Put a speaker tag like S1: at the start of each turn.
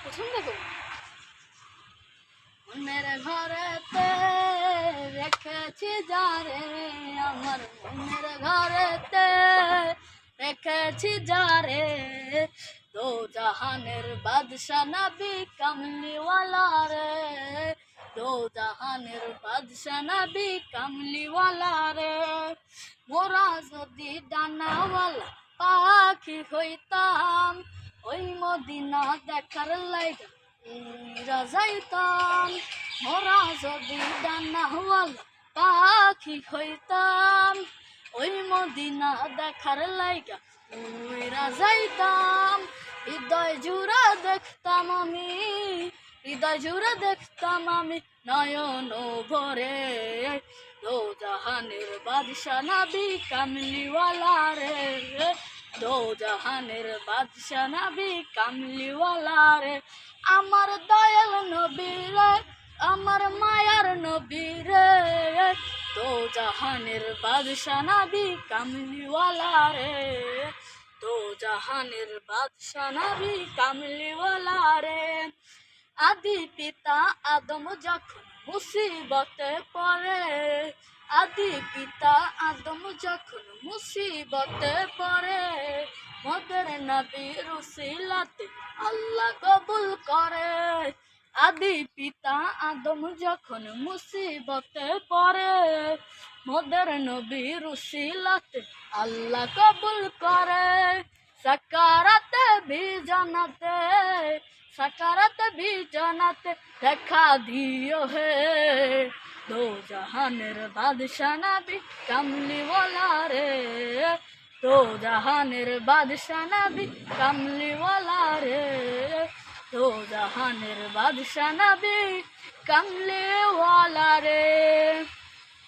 S1: পছন্দ করি। মনের ঘরেতে রেখেছি যারে, আমার মনের ঘরেতে রেখেছি যারে, দো জাহানের বাদশা নবী কামলিওয়ালা রে, দো জাহানের বাদশা নবী কামলিওয়ালা রে। মোরা যদি ডানাওয়ালা পাখি হইতাম, ওই মদিনা দেখার লাইগা উইরা যাইতাম। মোরা যদি ডানাওয়ালা পাখি হইতাম, ওই মদিনা দেখার লাইগা উইরা যাইতাম। হৃদয় জুড়া দেখতাম আমি, হৃদয় জুড়ে দেখতাম আমি নয়ন ভরে, দো জাহানের বাদশা নবী কামলিওয়ালা রে, দো জাহানের বাদশা নবী কামলিওয়ালা রে। আমার দয়াল নবী রে, আমার মায়ার নবী রে, দো জাহানের বাদশা নবী কামলিওয়ালা রে, দো জাহানের বাদশা নবী কামলিওয়ালা রে। আদি পিতা আদম যখন মুসিবতে পড়ে, আদি পিতা আদম যখন মুসিবতে পড়ে, মোদের নবীর উসিলাতে আল্লাহ কবুল করে। আদি পিতা আদম যখন মুসিবতে পড়ে, মোদের নবীর উসিলাতে আল্লাহ কবুল করে। সাকারাতে भी জানাতে, সাকারাতে भी জানাতে দেখা দিও হে, দো জাহানের বাদশা নবী কামলিওয়ালা রে, দো জাহানের বাদশা নবী কামলিওয়ালা রে, দো জাহানের বাদশা নবী কামলিওয়ালা।